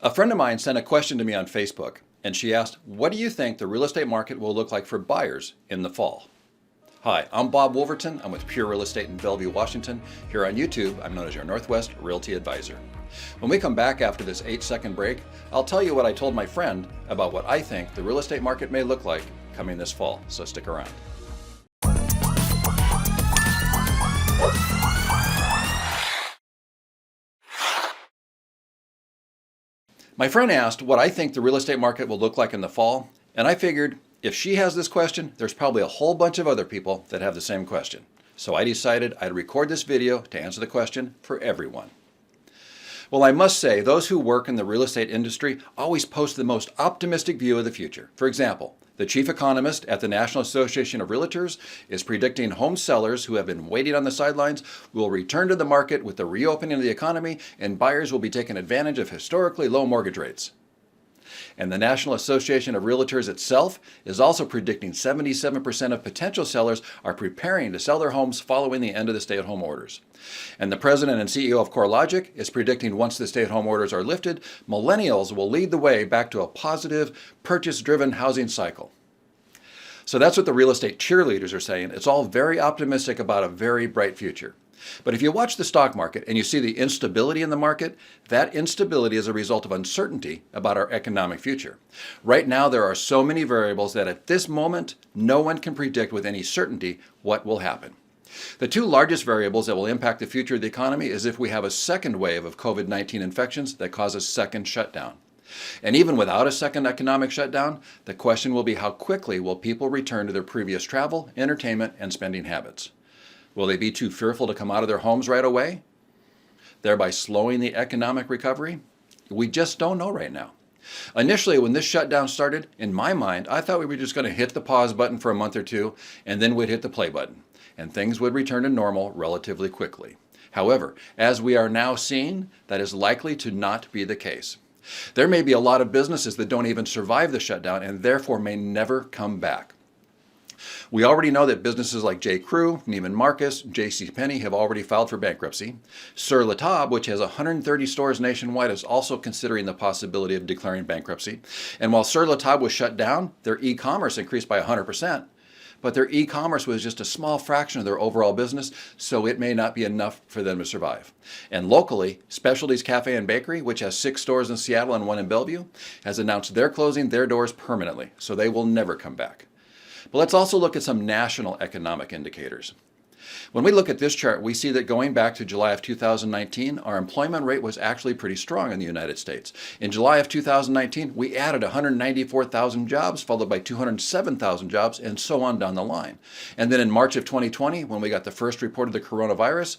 A friend of mine sent a question to me on Facebook, and she asked, what do you think the real estate market will look like for buyers in the fall? Hi, I'm Bob Woolverton. I'm with Pure Real Estate in Bellevue, Washington. Here on YouTube, I'm known as your Northwest Realty Advisor. When we come back after this 8-second break, I'll tell you what I told my friend about what I think the real estate market may look like coming this fall, so stick around. My friend asked what I think the real estate market will look like in the fall, and I figured if she has this question, there's probably a whole bunch of other people that have the same question. So I decided I'd record this video to answer the question for everyone. Well, I must say, those who work in the real estate industry always post the most optimistic view of the future. For example, the chief economist at the National Association of Realtors is predicting home sellers who have been waiting on the sidelines will return to the market with the reopening of the economy, and buyers will be taking advantage of historically low mortgage rates. And the National Association of Realtors itself is also predicting 77% of potential sellers are preparing to sell their homes following the end of the stay-at-home orders. And the president and CEO of CoreLogic is predicting once the stay-at-home orders are lifted, millennials will lead the way back to a positive, purchase-driven housing cycle. So that's what the real estate cheerleaders are saying. It's all very optimistic about a very bright future. But if you watch the stock market and you see the instability in the market, that instability is a result of uncertainty about our economic future. Right now, there are so many variables that at this moment, no one can predict with any certainty what will happen. The two largest variables that will impact the future of the economy is if we have a second wave of COVID-19 infections that cause a second shutdown. And even without a second economic shutdown, the question will be how quickly will people return to their previous travel, entertainment, and spending habits. Will they be too fearful to come out of their homes right away, thereby slowing the economic recovery? We just don't know right now. Initially, when this shutdown started, in my mind, I thought we were just going to hit the pause button for a month or two, and then we'd hit the play button, and things would return to normal relatively quickly. However, as we are now seeing, that is likely to not be the case. There may be a lot of businesses that don't even survive the shutdown and therefore may never come back. We already know that businesses like J.Crew, Neiman Marcus, JCPenney have already filed for bankruptcy. Sur La Table, which has 130 stores nationwide, is also considering the possibility of declaring bankruptcy. And while Sur La Table was shut down, their e-commerce increased by 100%. But their e-commerce was just a small fraction of their overall business, so it may not be enough for them to survive. And locally, Specialties Cafe and Bakery, which has 6 stores in Seattle and 1 in Bellevue, has announced they're closing their doors permanently, so they will never come back. But let's also look at some national economic indicators. When we look at this chart, we see that going back to July of 2019, our employment rate was actually pretty strong in the United States. In July of 2019, we added 194,000 jobs, followed by 207,000 jobs, and so on down the line. And then in March of 2020, when we got the first report of the coronavirus,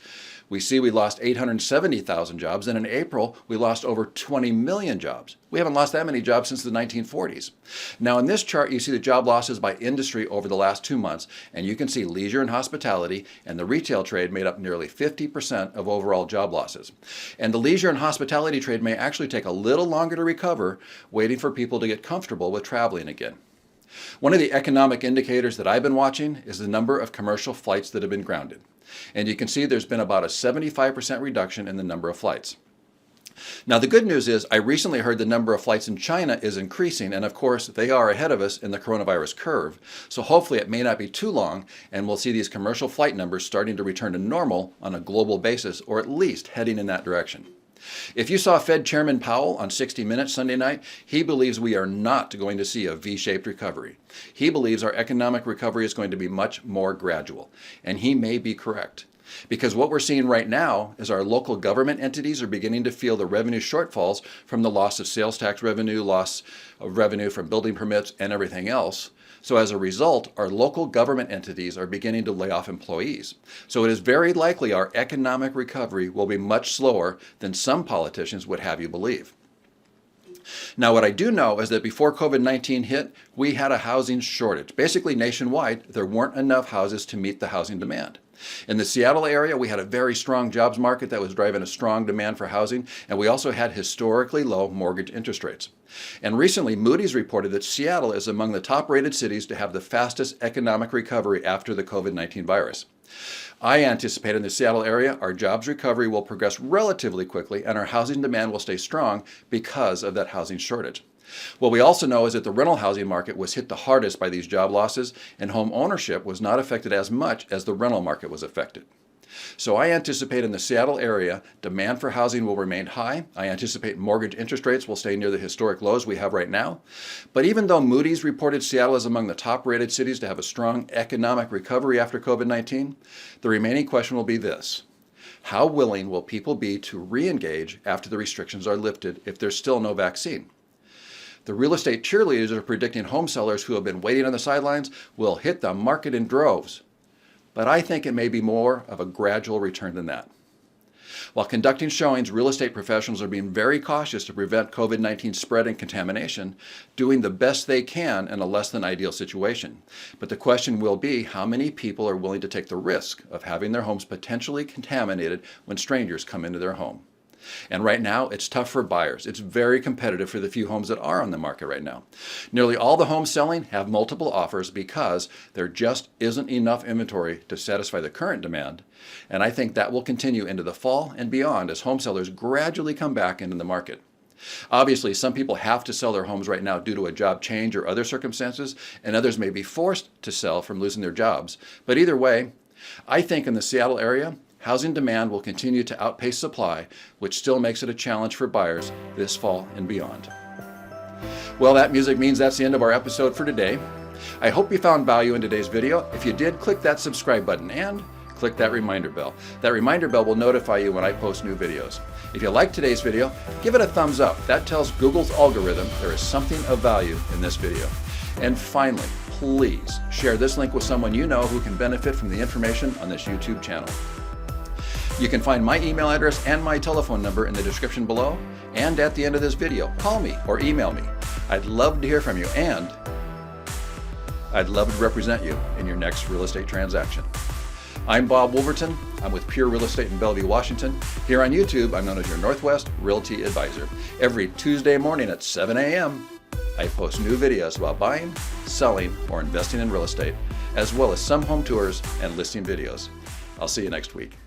we see we lost 870,000 jobs, and in April, we lost over 20 million jobs. We haven't lost that many jobs since the 1940s. Now in this chart, you see the job losses by industry over the last 2 months, and you can see leisure and hospitality and the retail trade made up nearly 50% of overall job losses. And the leisure and hospitality trade may actually take a little longer to recover, waiting for people to get comfortable with traveling again. One of the economic indicators that I've been watching is the number of commercial flights that have been grounded. And you can see there's been about a 75% reduction in the number of flights. Now the good news is I recently heard the number of flights in China is increasing, and of course they are ahead of us in the coronavirus curve. So hopefully it may not be too long and we'll see these commercial flight numbers starting to return to normal on a global basis, or at least heading in that direction. If you saw Fed Chairman Powell on 60 Minutes Sunday night, he believes we are not going to see a V-shaped recovery. He believes our economic recovery is going to be much more gradual, and he may be correct. Because what we're seeing right now is our local government entities are beginning to feel the revenue shortfalls from the loss of sales tax revenue, loss of revenue from building permits, and everything else. So as a result, our local government entities are beginning to lay off employees. So it is very likely our economic recovery will be much slower than some politicians would have you believe. Now, what I do know is that before COVID-19 hit, we had a housing shortage. Basically nationwide, there weren't enough houses to meet the housing demand. In the Seattle area, we had a very strong jobs market that was driving a strong demand for housing, and we also had historically low mortgage interest rates. And recently, Moody's reported that Seattle is among the top-rated cities to have the fastest economic recovery after the COVID-19 virus. I anticipate in the Seattle area, our jobs recovery will progress relatively quickly and our housing demand will stay strong because of that housing shortage. What we also know is that the rental housing market was hit the hardest by these job losses, and home ownership was not affected as much as the rental market was affected. So I anticipate in the Seattle area, demand for housing will remain high. I anticipate mortgage interest rates will stay near the historic lows we have right now. But even though Moody's reported Seattle as among the top-rated cities to have a strong economic recovery after COVID-19, the remaining question will be this: how willing will people be to re-engage after the restrictions are lifted if there's still no vaccine? The real estate cheerleaders are predicting home sellers who have been waiting on the sidelines will hit the market in droves. But I think it may be more of a gradual return than that. While conducting showings, real estate professionals are being very cautious to prevent COVID-19 spread and contamination, doing the best they can in a less than ideal situation. But the question will be how many people are willing to take the risk of having their homes potentially contaminated when strangers come into their home. And right now, it's tough for buyers. It's very competitive for the few homes that are on the market right now. Nearly all the homes selling have multiple offers because there just isn't enough inventory to satisfy the current demand. And I think that will continue into the fall and beyond as home sellers gradually come back into the market. Obviously, some people have to sell their homes right now due to a job change or other circumstances, and others may be forced to sell from losing their jobs. But either way, I think in the Seattle area, housing demand will continue to outpace supply, which still makes it a challenge for buyers this fall and beyond. Well, that music means that's the end of our episode for today. I hope you found value in today's video. If you did, click that subscribe button and click that reminder bell. That reminder bell will notify you when I post new videos. If you liked today's video, give it a thumbs up. That tells Google's algorithm there is something of value in this video. And finally, please share this link with someone you know who can benefit from the information on this YouTube channel. You can find my email address and my telephone number in the description below and at the end of this video. Call me or email me. I'd love to hear from you, and I'd love to represent you in your next real estate transaction. I'm Bob Woolverton. I'm with Pure Real Estate in Bellevue, Washington. Here on YouTube, I'm known as your Northwest Realty Advisor. Every Tuesday morning at 7 a.m., I post new videos about buying, selling, or investing in real estate, as well as some home tours and listing videos. I'll see you next week.